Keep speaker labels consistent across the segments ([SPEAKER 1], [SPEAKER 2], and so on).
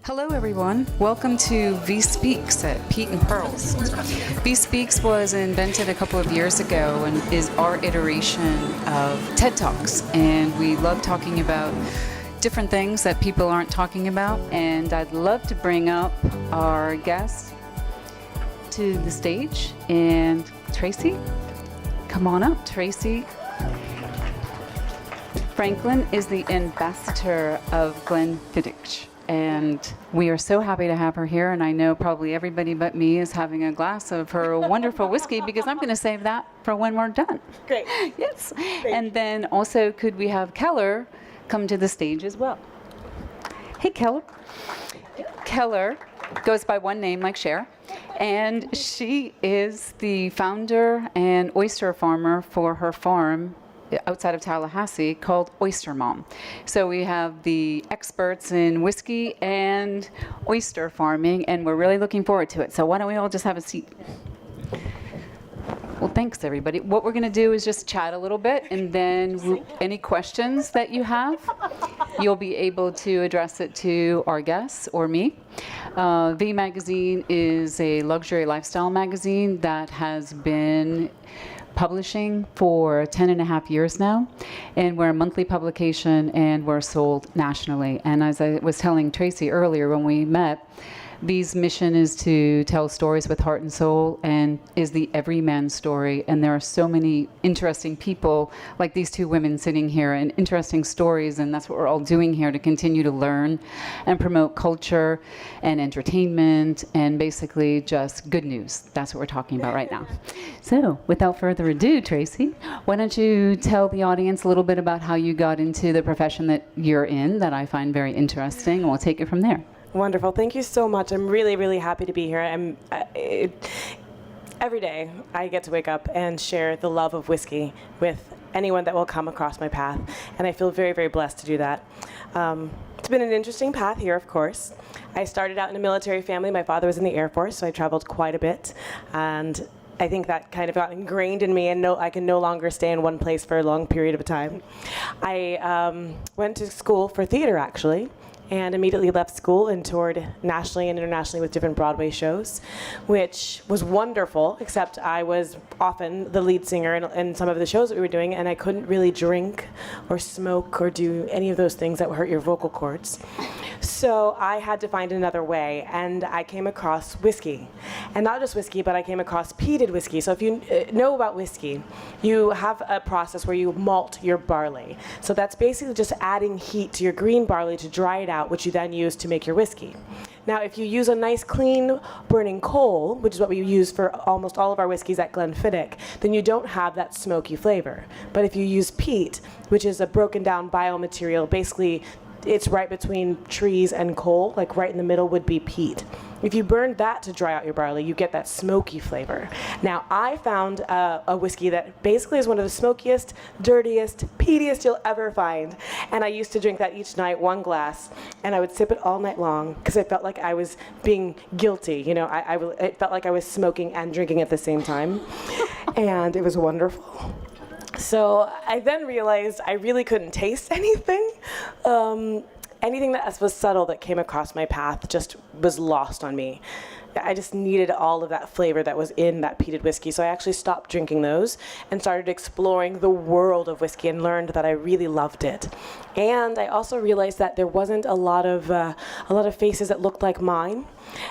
[SPEAKER 1] Hello everyone, welcome to VIE Speaks at Peat Pearls. VIE Speaks was invented a couple of years ago and is our iteration of TED Talks, and we love talking about different things that people aren't talking about, and I'd love to bring up our guest to the stage. And Tracie, come on up. Tracie Franklin is the ambassador of Glenfiddich. And we are so happy to have her here, and I know probably everybody but me is having a glass of her wonderful whiskey, because I'm going to save that for when we're done.
[SPEAKER 2] Great.
[SPEAKER 1] Yes.
[SPEAKER 2] Great.
[SPEAKER 1] And then also, could we have Keller come to the stage as well? Hey, Keller. Keller goes by one name like Cher, and she is the founder and oyster farmer for her farm outside of Tallahassee called Oystermom. So we have the experts in whiskey and oyster farming, and we're really looking forward to it. So why don't we all just have a seat? Well, thanks everybody. What we're going to do is just chat a little bit, and then any questions that you have, you'll be able to address it to our guests or me. VIE magazine is a luxury lifestyle magazine that has been publishing for 10 and a half years now, and we're a monthly publication, and we're sold nationally. And as I was telling Tracie earlier when we met, VIE's mission is to tell stories with heart and soul, and is the everyman story. And there are so many interesting people like these two women sitting here, and interesting stories, and that's what we're all doing here, to continue to learn and promote culture and entertainment and basically just good news. That's what we're talking about right now. So without further ado, Tracie, why don't you tell the audience a little bit about how you got into the profession that you're in, that I find very interesting, and we'll take it from there.
[SPEAKER 2] Wonderful. Thank you so much. I'm really, really happy to be here. Every day I get to wake up and share the love of whiskey with anyone that will come across my path, and I feel very, very blessed to do that. It's been an interesting path here, of course. I started out in a military family. My father was in the Air Force, so I traveled quite a bit, and I think that kind of got ingrained in me, and I can no longer stay in one place for a long period of time. I went to school for theater, actually, and immediately left school and toured nationally and internationally with different Broadway shows, which was wonderful, except I was often the lead singer in some of the shows that we were doing, and I couldn't really drink or smoke or do any of those things that would hurt your vocal cords. So I had to find another way, and I came across whiskey. And not just whiskey, but I came across peated whiskey. So if you know about whiskey, you have a process where you malt your barley. So that's basically just adding heat to your green barley to dry it out, which you then use to make your whiskey. Now, if you use a nice clean burning coal, which is what we use for almost all of our whiskeys at Glenfiddich, then you don't have that smoky flavor. But if you use peat, which is a broken down biomaterial, basically it's right between trees and coal, like right in the middle would be peat. If you burn that to dry out your barley, you get that smoky flavor. Now, I found a whiskey that basically is one of the smokiest, dirtiest, peatiest you'll ever find. And I used to drink that each night, one glass, and I would sip it all night long, because I felt like I was being guilty. You know, it felt like I was smoking and drinking at the same time. And it was wonderful. So I then realized I really couldn't taste anything. Anything that was subtle that came across my path just was lost on me. I just needed all of that flavor that was in that peated whiskey. So I actually stopped drinking those and started exploring the world of whiskey, and learned that I really loved it. And I also realized that there wasn't a lot of faces that looked like mine.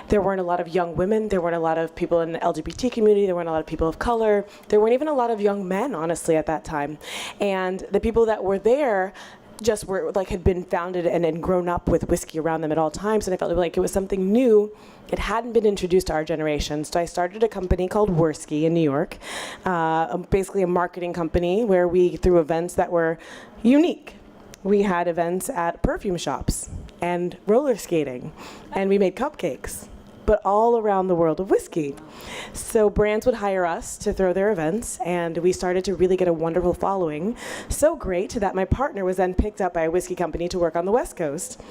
[SPEAKER 2] There weren't a lot of young women. There weren't a lot of people in the LGBT community. There weren't a lot of people of color. There weren't even a lot of young men, honestly, at that time. And the people that were there just were like had been founded and grown up with whiskey around them at all times, and I felt like it was something new. It hadn't been introduced to our generation, so I started a company called Whiskey in New York, basically a marketing company where we threw events that were unique. We had events at perfume shops and roller skating, and we made cupcakes, but all around the world of whiskey. So brands would hire us to throw their events, and we started to really get a wonderful following. So great that my partner was then picked up by a whiskey company to work on the West Coast.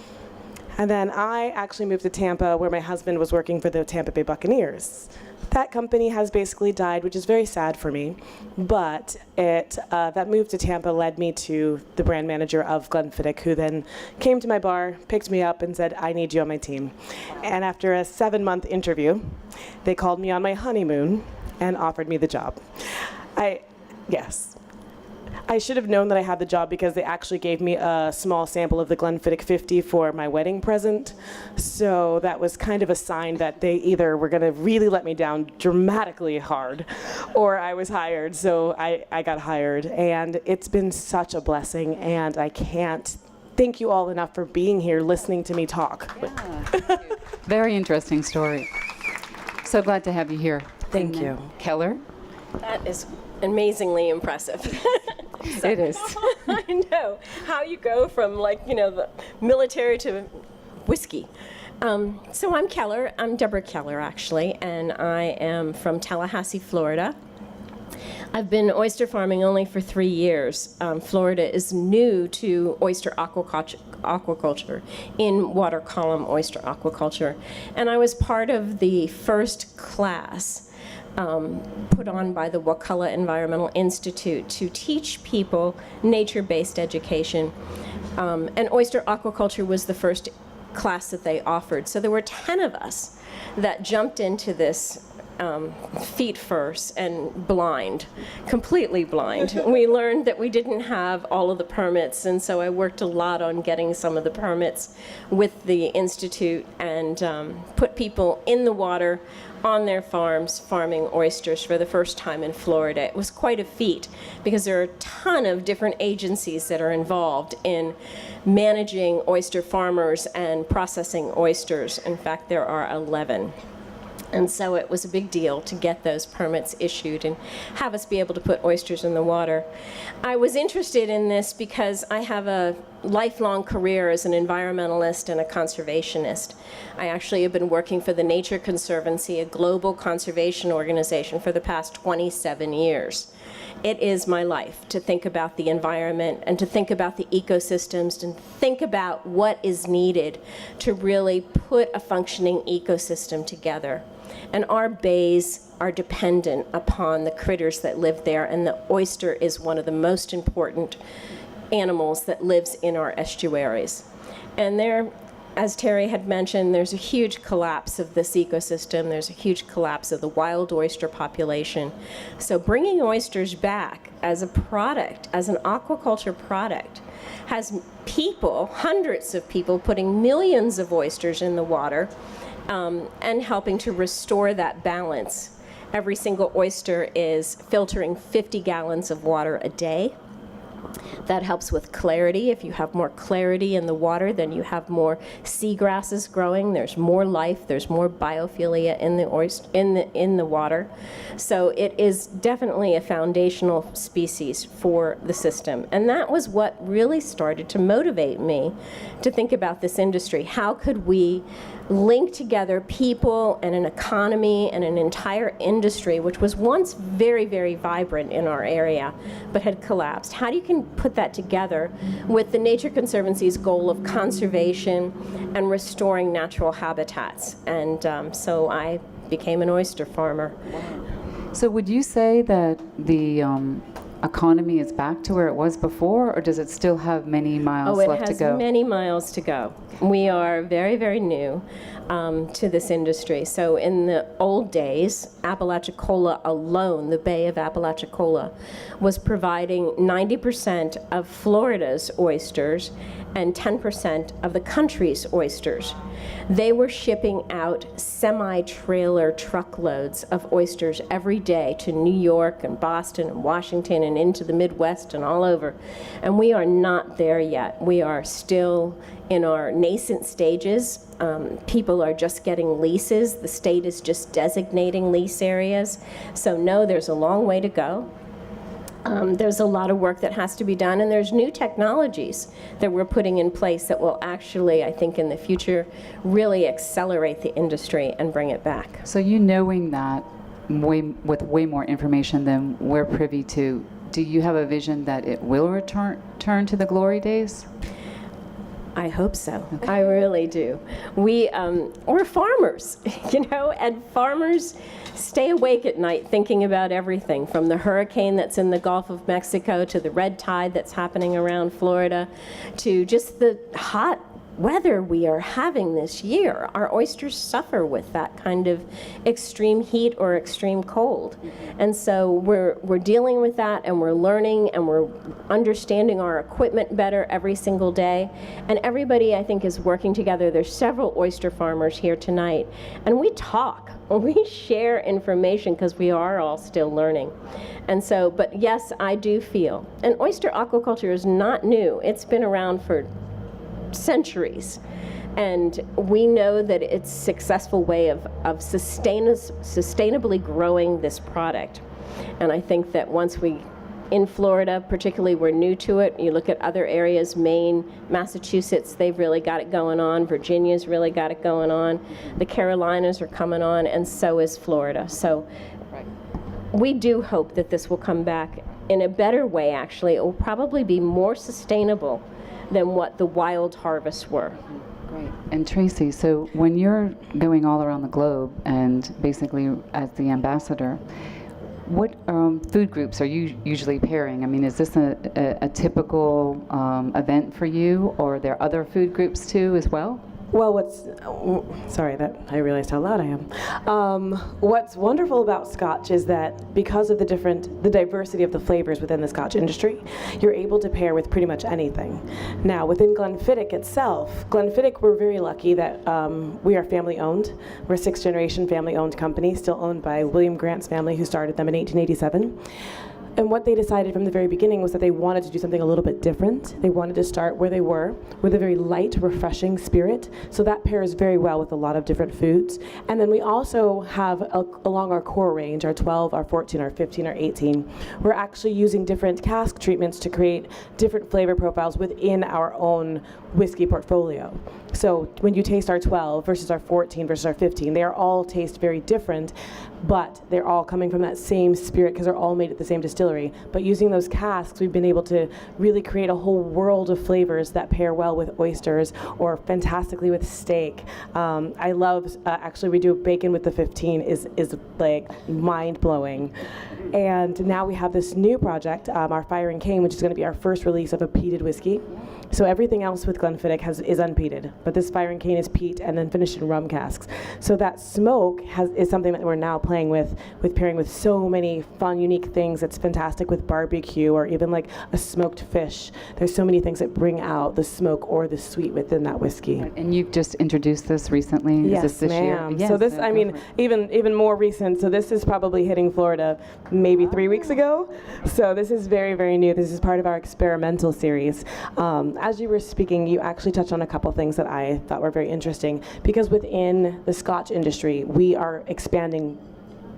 [SPEAKER 2] And then I actually moved to Tampa, where my husband was working for the Tampa Bay Buccaneers. That company has basically died, which is very sad for me. But that move to Tampa led me to the brand manager of Glenfiddich, who then came to my bar, picked me up, and said, "I need you on my team." And after a 7-month interview, they called me on my honeymoon and offered me the job. Yes. I should have known that I had the job because they actually gave me a small sample of the Glenfiddich 50 for my wedding present. So that was kind of a sign that they either were going to really let me down dramatically hard or I was hired. So I got hired. And it's been such a blessing. And I can't thank you all enough for being here listening to me talk.
[SPEAKER 1] Yeah, thank you. Very interesting story. So glad to have you here.
[SPEAKER 2] Thank you.
[SPEAKER 1] Keller?
[SPEAKER 3] That is amazingly impressive.
[SPEAKER 1] It is.
[SPEAKER 3] I know how you go from the military to whiskey. So I'm Keller. I'm Deborah Keller, actually, and I am from Tallahassee, Florida. I've been oyster farming only for 3 years. Florida is new to oyster aquaculture, in water column oyster aquaculture. And I was part of the first class put on by the Wakulla Environmental Institute to teach people nature-based education. And oyster aquaculture was the first class that they offered. So there were 10 of us that jumped into this feet first and blind, completely blind. We learned that we didn't have all of the permits, and so I worked a lot on getting some of the permits with the Institute and put people in the water on their farms farming oysters for the first time in Florida. It was quite a feat because there are a ton of different agencies that are involved in managing oyster farmers and processing oysters. In fact, there are 11. And so it was a big deal to get those permits issued and have us be able to put oysters in the water. I was interested in this because I have a lifelong career as an environmentalist and a conservationist. I actually have been working for the Nature Conservancy, a global conservation organization, for the past 27 years. It is my life to think about the environment and to think about the ecosystems and think about what is needed to really put a functioning ecosystem together. And our bays are dependent upon the critters that live there, and the oyster is one of the most important animals that lives in our estuaries. And there, as Terry had mentioned, there's a huge collapse of this ecosystem. There's a huge collapse of the wild oyster population. So bringing oysters back as a product, as an aquaculture product, has people, hundreds of people, putting millions of oysters in the water and helping to restore that balance. Every single oyster is filtering 50 gallons of water a day. That helps with clarity. If you have more clarity in the water, then you have more seagrasses growing. There's more life. There's more biophilia in the oyster, in the water. So it is definitely a foundational species for the system. And that was what really started to motivate me to think about this industry. How could we link together people and an economy and an entire industry, which was once very, very vibrant in our area, but had collapsed? How do you can put that together with the Nature Conservancy's goal of conservation and restoring natural habitats? And so I became an oyster farmer.
[SPEAKER 1] So would you say that the economy is back to where it was before, or does it still have many miles left to go?
[SPEAKER 3] It has many miles to go. We are very, very new to this industry. So in the old days, Apalachicola alone, the Bay of Apalachicola, was providing 90% of Florida's oysters and 10% of the country's oysters. They were shipping out semi-trailer truckloads of oysters every day to New York and Boston and Washington and into the Midwest and all over. And we are not there yet. We are still in our nascent stages. People are just getting leases. The state is just designating lease areas. So no, there's a long way to go. There's a lot of work that has to be done, and there's new technologies that we're putting in place that will actually, I think, in the future, really accelerate the industry and bring it back.
[SPEAKER 1] So you knowing that with way more information than we're privy to, do you have a vision that it will return to the glory days?
[SPEAKER 3] I hope so. I really do. We're farmers, and farmers stay awake at night thinking about everything, from the hurricane that's in the Gulf of Mexico to the red tide that's happening around Florida to just the hot weather we are having this year. Our oysters suffer with that kind of extreme heat or extreme cold. And so we're dealing with that, and we're learning, and we're understanding our equipment better every single day. And everybody, I think, is working together. There's several oyster farmers here tonight, and we talk. We share information because we are all still learning. And so, but yes, I do feel, and oyster aquaculture is not new. It's been around for centuries, and we know that it's a successful way of sustainably growing this product. And I think that once in Florida particularly, we're new to it. You look at other areas, Maine, Massachusetts, they've really got it going on. Virginia's really got it going on. The Carolinas are coming on, and so is Florida. So we do hope that this will come back in a better way. Actually, it will probably be more sustainable than what the wild harvests were.
[SPEAKER 1] Great. And Tracie, so when you're going all around the globe and basically as the ambassador, what food groups are you usually pairing? I mean, is this a typical event for you, or are there other food groups too as well?
[SPEAKER 2] Well, sorry that I realized how loud I am. What's wonderful about Scotch is that because of the diversity of the flavors within the Scotch industry, you're able to pair with pretty much anything. Now, within Glenfiddich itself, we're very lucky that we are family owned. We're a 6th generation family owned company, still owned by William Grant's family, who started them in 1887. And what they decided from the very beginning was that they wanted to do something a little bit different. They wanted to start where they were, with a very light, refreshing spirit. So that pairs very well with a lot of different foods. And then we also have, along our core range, our 12, our 14, our 15, our 18, we're actually using different cask treatments to create different flavor profiles within our own whiskey portfolio. So when you taste our 12 versus our 14 versus our 15, they are all taste very different, but they're all coming from that same spirit because they're all made at the same distillery. But using those casks, we've been able to really create a whole world of flavors that pair well with oysters or fantastically with steak. I love, actually we do bacon with the 15 is like mind-blowing. And now we have this new project, our Fire and Cane, which is going to be our first release of a peated whiskey. So everything else with Glenfiddich is unpeated, but this Fire and Cane is peat and then finished in rum casks. So that smoke is something that we're now playing with pairing with so many fun, unique things. It's fantastic with barbecue or even like a smoked fish. There's so many things that bring out the smoke or the sweet within that whiskey.
[SPEAKER 1] And you've just introduced this recently?
[SPEAKER 2] Yes,
[SPEAKER 1] is this
[SPEAKER 2] ma'am.
[SPEAKER 1] Year? Yes,
[SPEAKER 2] so this, I mean, even more recent. So this is probably hitting Florida maybe 3 weeks ago. So this is very, very new. This is part of our experimental series. As you were speaking, you actually touched on a couple things that I thought were very interesting, because within the Scotch industry, we are expanding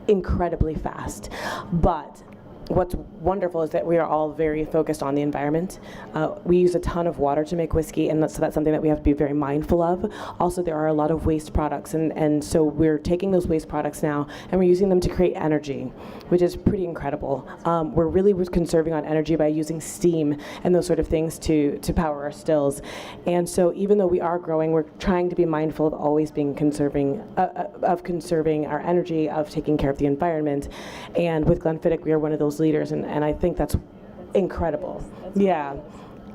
[SPEAKER 2] incredibly fast. But what's wonderful is that we are all very focused on the environment. We use a ton of water to make whiskey, and so that's something that we have to be very mindful of. Also, there are a lot of waste products, and so we're taking those waste products now and we're using them to create energy, which is pretty incredible. We're really conserving on energy by using steam and those sort of things to power our stills. And so even though we are growing, we're trying to be mindful of always being conserving our energy, of taking care of the environment. And with Glenfiddich, we are one of those leaders, and I think that's incredible. Yeah.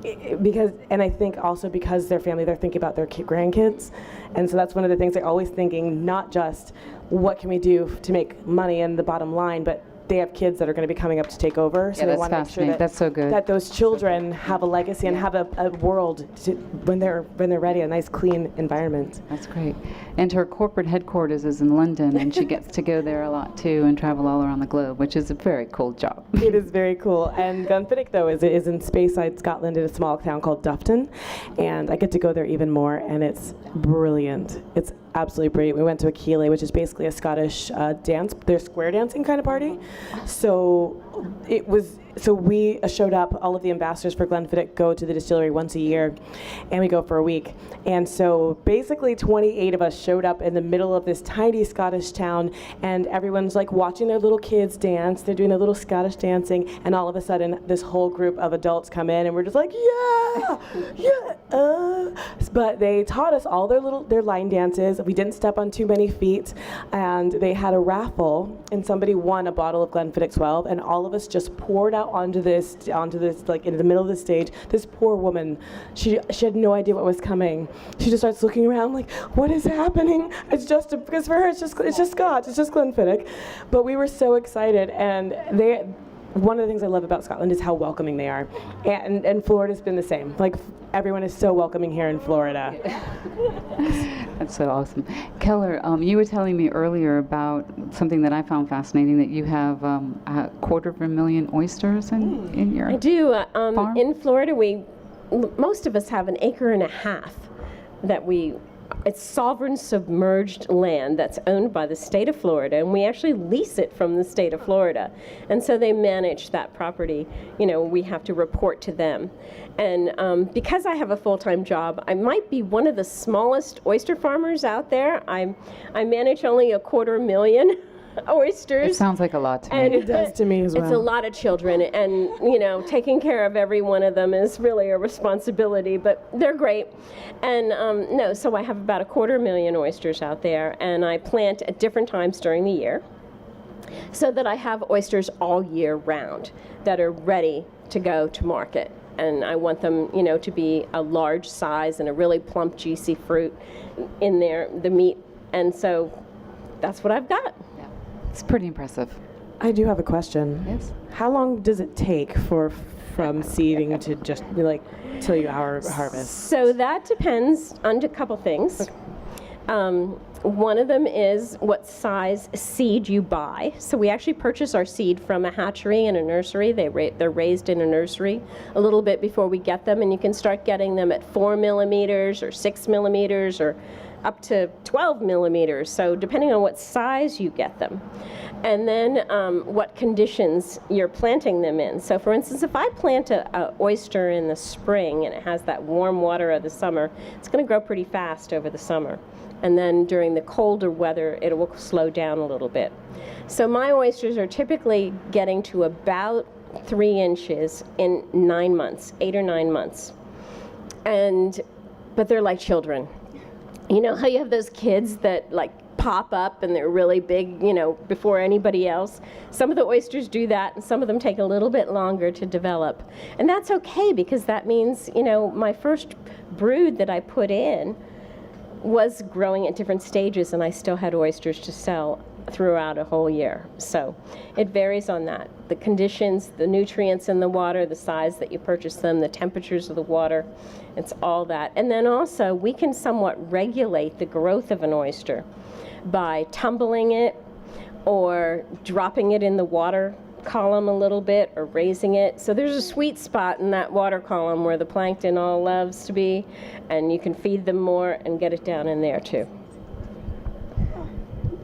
[SPEAKER 2] And I think also because their family, they're thinking about their grandkids, and so that's one of the things they're always thinking, not just what can we do to make money and the bottom line, but they have kids that are going to be coming up to take over, so they want to make sure that,
[SPEAKER 1] that's so good.
[SPEAKER 2] that those children have a legacy and have a world when they're ready, a nice clean environment.
[SPEAKER 1] That's great. And her corporate headquarters is in London, and she gets to go there a lot too and travel all around the globe, which is a very cool job.
[SPEAKER 2] It is very cool. And Glenfiddich, though, is in Speyside, Scotland, in a small town called Dufton, and I get to go there even more, and it's brilliant. It's absolutely brilliant. We went to a Keeley, which is basically a Scottish dance, their square dancing kind of party. So it was so we showed up, all of the ambassadors for Glenfiddich go to the distillery once a year, and we go for a week. And so basically 28 of us showed up in the middle of this tiny Scottish town, and everyone's like watching their little kids dance. They're doing a little Scottish dancing, and all of a sudden this whole group of adults come in, and we're just like, yeah, yeah. But they taught us all their line dances. We didn't step on too many feet, and they had a raffle, and somebody won a bottle of Glenfiddich 12, and all of us just poured out onto this like in the middle of the stage. This poor woman, she had no idea what was coming. She just starts looking around like, what is happening? It's just because for her it's just Scotch, it's just Glenfiddich. But we were so excited, and one of the things I love about Scotland is how welcoming they are, and Florida's been the same. Like, everyone is so welcoming here in Florida.
[SPEAKER 1] That's so awesome. Keller, you were telling me earlier about something that I found fascinating, that you have 250,000 oysters in your
[SPEAKER 3] I do.
[SPEAKER 1] farm?
[SPEAKER 3] In Florida, most of us have 1.5 acres that it's sovereign submerged land that's owned by the state of Florida, and we actually lease it from the state of Florida. And so they manage that property. You know, we have to report to them. And because I have a full-time job, I might be one of the smallest oyster farmers out there. I manage only 250,000 oysters.
[SPEAKER 1] It sounds like a lot to me.
[SPEAKER 3] And
[SPEAKER 2] It does to me as well.
[SPEAKER 3] It's a lot of children, and taking care of every one of them is really a responsibility, but they're great. And so I have about 250,000 oysters out there, and I plant at different times during the year so that I have oysters all year round that are ready to go to market. And I want them, to be a large size and a really plump, juicy fruit in there, the meat. And so that's what I've got.
[SPEAKER 1] It's pretty impressive.
[SPEAKER 2] I do have a question.
[SPEAKER 1] Yes.
[SPEAKER 2] How long does it take from seeding to just till you harvest?
[SPEAKER 3] So that depends on a couple things. One of them is what size seed you buy. So we actually purchase our seed from a hatchery and a nursery. They're raised in a nursery a little bit before we get them, and you can start getting them at 4 millimeters or 6 millimeters or up to 12 millimeters, so depending on what size you get them. And then what conditions you're planting them in. So for instance, if I plant a oyster in the spring and it has that warm water of the summer, it's going to grow pretty fast over the summer. And then during the colder weather, it will slow down a little bit. So my oysters are typically getting to about 3 inches in 9 months, 8 or 9 months. But they're like children. You know how you have those kids that pop up and they're really big, before anybody else? Some of the oysters do that, and some of them take a little bit longer to develop. And that's okay, because that means, my first brood that I put in was growing at different stages, and I still had oysters to sell throughout a whole year. So it varies on that. The conditions, the nutrients in the water, the size that you purchase them, the temperatures of the water, it's all that. And then also we can somewhat regulate the growth of an oyster by tumbling it or dropping it in the water column a little bit or raising it. So there's a sweet spot in that water column where the plankton all loves to be, and you can feed them more and get it down in there too.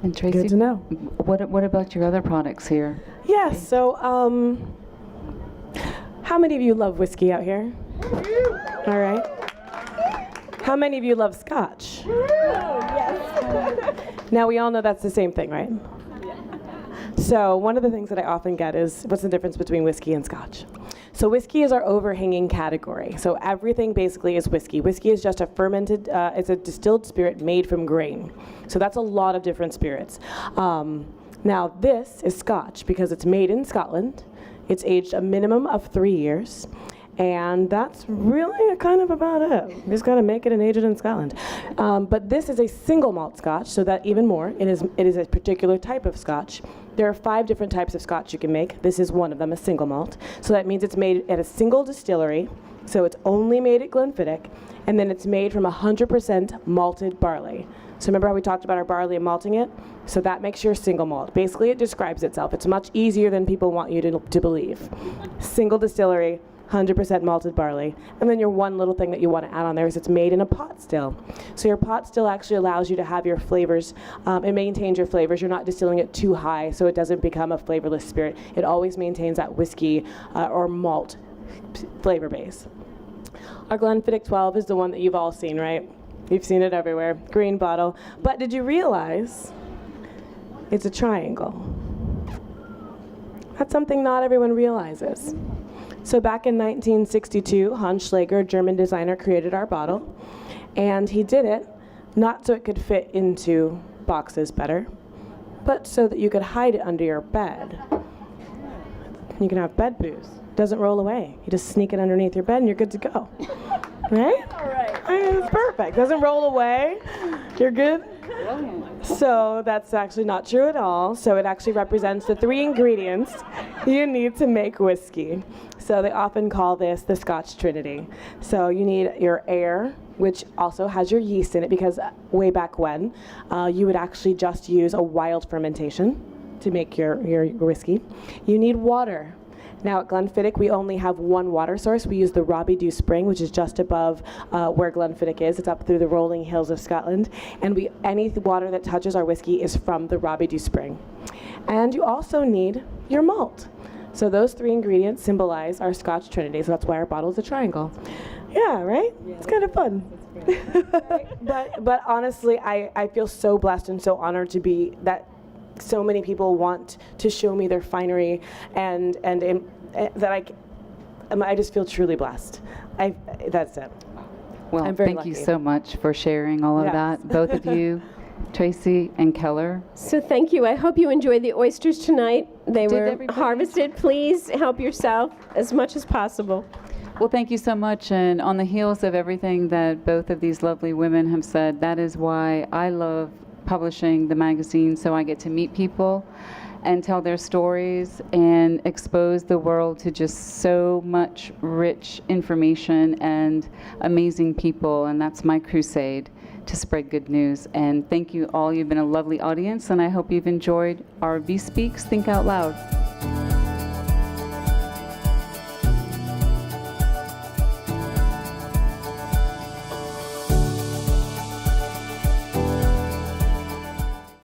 [SPEAKER 1] And Tracie,
[SPEAKER 2] Good to know.
[SPEAKER 1] What about your other products here?
[SPEAKER 2] Yeah, so how many of you love whiskey out here? All right. How many of you love Scotch?
[SPEAKER 3] Yes.
[SPEAKER 2] Now, we all know that's the same thing, right? So one of the things that I often get is, what's the difference between whiskey and Scotch? So whiskey is our overhanging category. So everything basically is whiskey. Whiskey is just a fermented, it's a distilled spirit made from grain. So that's a lot of different spirits. Now this is Scotch because it's made in Scotland. It's aged a minimum of 3 years. And that's really kind of about it. You just got to make it and age it in Scotland. But this is a single malt Scotch, so that even more, it is a particular type of Scotch. There are 5 different types of Scotch you can make. This is one of them, a single malt. So that means it's made at a single distillery, so it's only made at Glenfiddich, and then it's made from 100% malted barley. So remember how we talked about our barley and malting it? So that makes your single malt. Basically, it describes itself. It's much easier than people want you to believe. Single distillery, 100% malted barley. And then your one little thing that you want to add on there is it's made in a pot still. So your pot still actually allows you to have your flavors, it maintains your flavors. You're not distilling it too high so it doesn't become a flavorless spirit. It always maintains that whiskey or malt flavor base. Our Glenfiddich 12 is the one that you've all seen, right? You've seen it everywhere, green bottle. But did you realize it's a triangle? That's something not everyone realizes. So back in 1962, Hans Schläger, a German designer, created our bottle. And he did it not so it could fit into boxes better, but so that you could hide it under your bed. You can have bed booze. Doesn't roll away. You just sneak it underneath your bed and you're good to go. Right? All right. It's perfect. Doesn't roll away. You're good? So that's actually not true at all. So it actually represents the 3 ingredients you need to make whiskey. So they often call this the Scotch Trinity. So you need your air, which also has your yeast in it, because way back when, you would actually just use a wild fermentation to make your whiskey. You need water. Now at Glenfiddich, we only have one water source. We use the Robbie Dew Spring, which is just above where Glenfiddich is. It's up through the rolling hills of Scotland. And any water that touches our whiskey is from the Robbie Dew Spring. And you also need your malt. So those 3 ingredients symbolize our Scotch Trinity. So that's why our bottle is a triangle. Yeah, right? Yeah, it's kind of fun. But honestly, I feel so blessed and so honored to be that so many people want to show me their finery, and that I just feel truly blessed. That's it.
[SPEAKER 1] Well,
[SPEAKER 2] I'm very
[SPEAKER 1] thank you
[SPEAKER 2] lucky.
[SPEAKER 1] so much for sharing all of
[SPEAKER 2] Yes.
[SPEAKER 1] that, both of you, Tracie and Keller.
[SPEAKER 3] So thank you. I hope you enjoyed the oysters tonight. They
[SPEAKER 1] Did
[SPEAKER 3] were
[SPEAKER 1] everybody?
[SPEAKER 3] harvested. Please help yourself as much as possible.
[SPEAKER 1] Well, thank you so much. And on the heels of everything that both of these lovely women have said, that is why I love publishing the magazine, so I get to meet people and tell their stories and expose the world to just so much rich information and amazing people. And that's my crusade, to spread good news. And thank you all. You've been a lovely audience, and I hope you've enjoyed our VIE Speaks Think Out Loud.